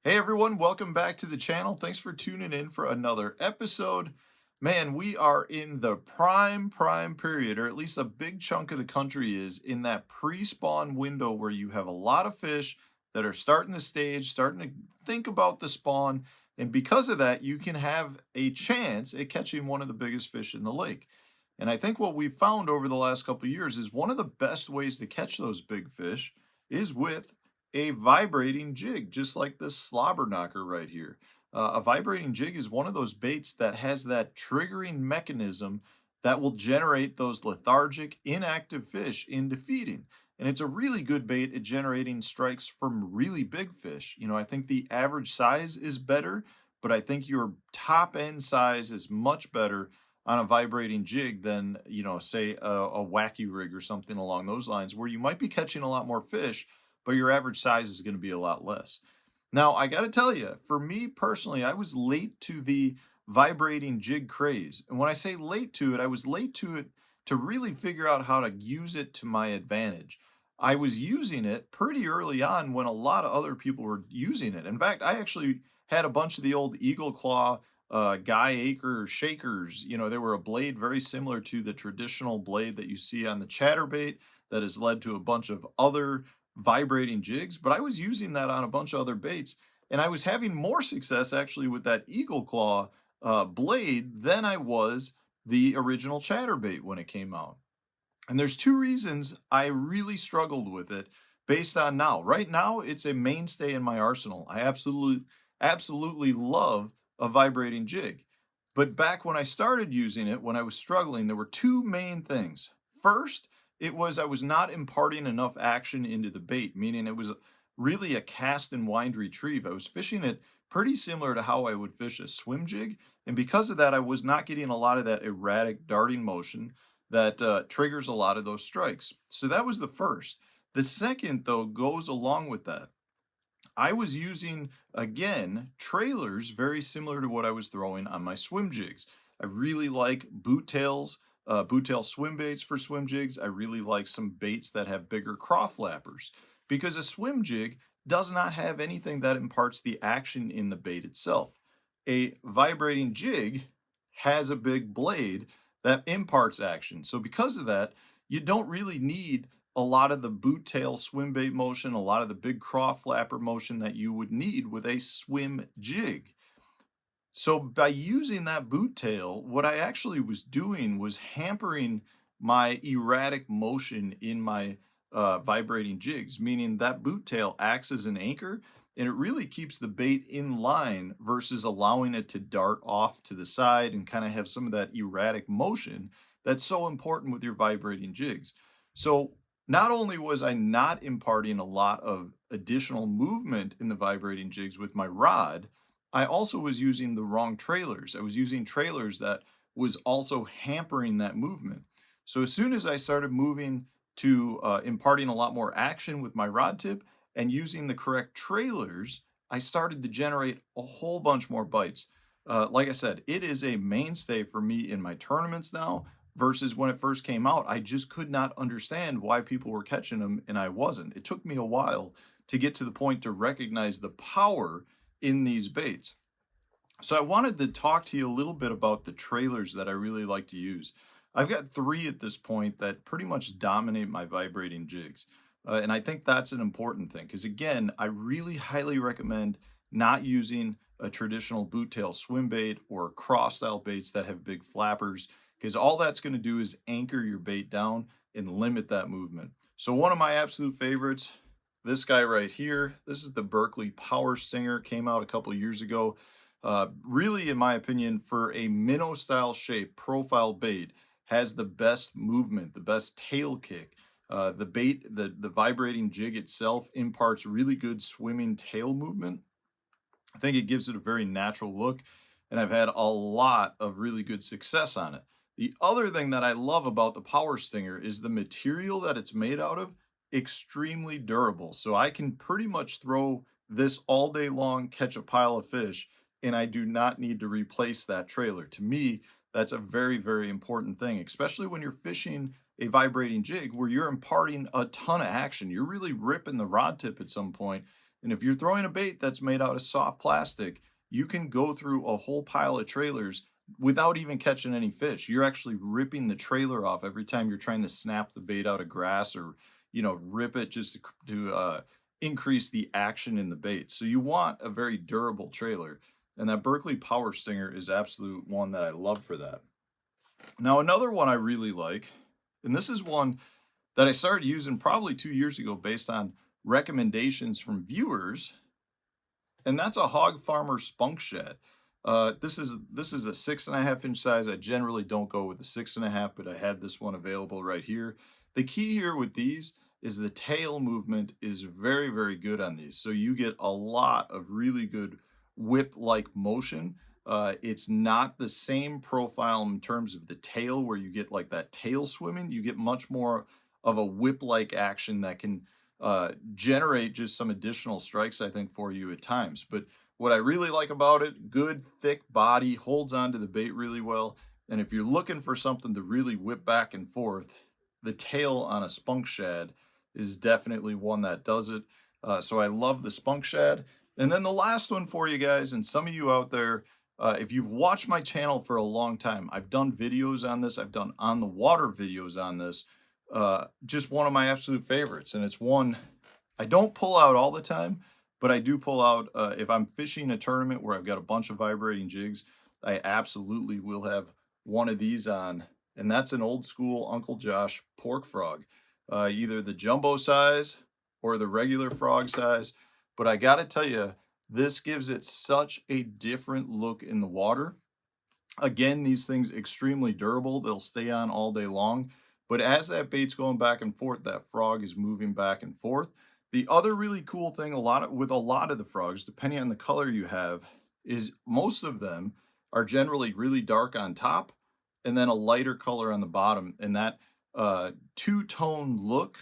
Hey everyone, welcome back to the channel. Thanks for tuning in for another episode. Man, we are in the prime period, or at least a big chunk of the country is in that pre-spawn window where you have a lot of fish that are starting the stage, starting to think about the spawn. And because of that, you can have a chance at catching one of the biggest fish in the lake. And I think what we've found over the last couple of years is one of the best ways to catch those big fish is with a vibrating jig, just like this slobber knocker right here. A vibrating jig is one of those baits that has that triggering mechanism that will generate those lethargic, inactive fish into feeding. And it's a really good bait at generating strikes from really big fish. I think the average size is better, but I think your top end size is much better on a vibrating jig than, say a wacky rig or something along those lines, where you might be catching a lot more fish but your average size is going to be a lot less. Now, I got to tell you, for me personally, I was late to the vibrating jig craze. And when I say late to it, I was late to it to really figure out how to use it to my advantage. I was using it pretty early on when a lot of other people were using it. In fact, I actually had a bunch of the old Eagle Claw Guy Acre shakers. They were a blade very similar to the traditional blade that you see on the chatterbait that has led to a bunch of other vibrating jigs, but I was using that on a bunch of other baits, and I was having more success actually with that Eagle Claw blade than I was the original chatterbait when it came out. And there's two reasons I really struggled with it based on now. Right now, it's a mainstay in my arsenal. I absolutely love a vibrating jig. But back when I started using it, when I was struggling, there were two main things. First, it was I was not imparting enough action into the bait, meaning it was really a cast and wind retrieve. I was fishing it pretty similar to how I would fish a swim jig. And because of that, I was not getting a lot of that erratic darting motion that triggers a lot of those strikes. So that was the first. The second, though, goes along with that. I was using, again, trailers very similar to what I was throwing on my swim jigs. I really like boot tail swim baits for swim jigs. I really like some baits that have bigger craw flappers because a swim jig does not have anything that imparts the action in the bait itself. A vibrating jig has a big blade that imparts action. So because of that, you don't really need a lot of the boot tail swim bait motion, a lot of the big craw flapper motion that you would need with a swim jig. So by using that boot tail, what I actually was doing was hampering my erratic motion in my vibrating jigs, meaning that boot tail acts as an anchor and it really keeps the bait in line versus allowing it to dart off to the side and kind of have some of that erratic motion that's so important with your vibrating jigs. So not only was I not imparting a lot of additional movement in the vibrating jigs with my rod, I also was using the wrong trailers. I was using trailers that was also hampering that movement. So as soon as I started moving to imparting a lot more action with my rod tip and using the correct trailers, I started to generate a whole bunch more bites. Like I said, it is a mainstay for me in my tournaments now versus when it first came out. I just could not understand why people were catching them and I wasn't. It took me a while to get to the point to recognize the power in these baits. So I wanted to talk to you a little bit about the trailers that I really like to use. I've got three at this point that pretty much dominate my vibrating jigs. And I think that's an important thing because, again, I really highly recommend not using a traditional boot tail swim bait or cross style baits that have big flappers because all that's going to do is anchor your bait down and limit that movement. So, one of my absolute favorites, this guy right here, this is the Berkeley Power Stinger, came out a couple years ago. Really, in my opinion, for a minnow style shape, profile bait has the best movement, the best tail kick. The bait, the vibrating jig itself imparts really good swimming tail movement. I think it gives it a very natural look, and I've had a lot of really good success on it. The other thing that I love about the Power Stinger is the material that it's made out of, extremely durable. So I can pretty much throw this all day long, catch a pile of fish, and I do not need to replace that trailer. To me, that's a very important thing, especially when you're fishing a vibrating jig where you're imparting a ton of action. You're really ripping the rod tip at some point And if you're throwing a bait that's made out of soft plastic, you can go through a whole pile of trailers without even catching any fish. You're actually ripping the trailer off every time you're trying to snap the bait out of grass, or, rip it just to increase the action in the bait. So you want a very durable trailer. And that Berkeley Power Stinger is absolute one that I love for that. Now, another one I really like, and this is one that I started using probably 2 years ago based on recommendations from viewers, and that's a Hog Farmer Spunk Shad. This is a 6.5 inch size. I generally don't go with the 6.5, but I had this one available right here. The key here with these is the tail movement is very, very good on these. So you get a lot of really good whip-like motion. It's not the same profile in terms of the tail where you get like that tail swimming. You get much more of a whip-like action that can generate just some additional strikes, I think, for you at times. But what I really like about it, good thick body, holds onto the bait really well. And if you're looking for something to really whip back and forth, the tail on a Spunk Shad is definitely one that does it. So I love the Spunk Shad. And then the last one for you guys, and some of you out there, if you've watched my channel for a long time, I've done videos on this. I've done on the water videos on this. Just one of my absolute favorites. And it's one I don't pull out all the time, but I do pull out if I'm fishing a tournament where I've got a bunch of vibrating jigs. I absolutely will have one of these on. And that's an old school Uncle Josh pork frog, either the jumbo size or the regular frog size. But I got to tell you, this gives it such a different look in the water. Again, these things extremely durable. They'll stay on all day long. But as that bait's going back and forth, that frog is moving back and forth. The other really cool thing with a lot of the frogs, depending on the color you have, is most of them are generally really dark on top and then a lighter color on the bottom. And that two-tone look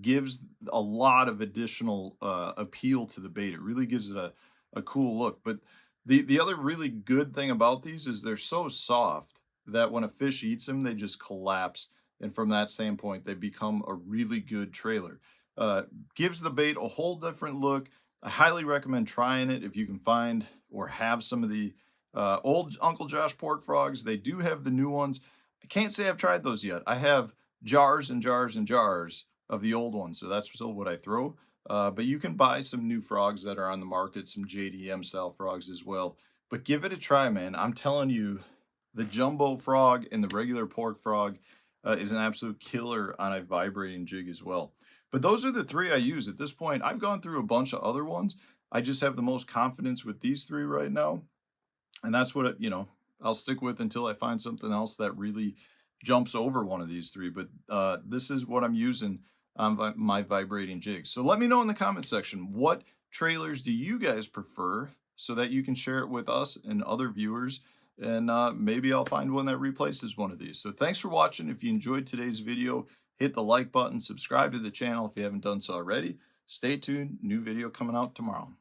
gives a lot of additional appeal to the bait. It really gives it a cool look. But the other really good thing about these is they're so soft that when a fish eats them, they just collapse. And from that standpoint, they become a really good trailer. Gives the bait a whole different look. I highly recommend trying it if you can find or have some of the old Uncle Josh pork frogs. They do have the new ones. I can't say I've tried those yet. I have jars and jars and jars of the old ones, so that's still what I throw. But you can buy some new frogs that are on the market, some JDM style frogs as well. But give it a try, man. I'm telling you, the jumbo frog and the regular pork frog is an absolute killer on a vibrating jig as well. But those are the three I use at this point. I've gone through a bunch of other ones. I just have the most confidence with these three right now. And that's what, I'll stick with until I find something else that really jumps over one of these three. But this is what I'm using on my vibrating jigs. So let me know in the comment section, what trailers do you guys prefer so that you can share it with us and other viewers. And maybe I'll find one that replaces one of these. So thanks for watching. If you enjoyed today's video, hit the like button, subscribe to the channel if you haven't done so already. Stay tuned, new video coming out tomorrow.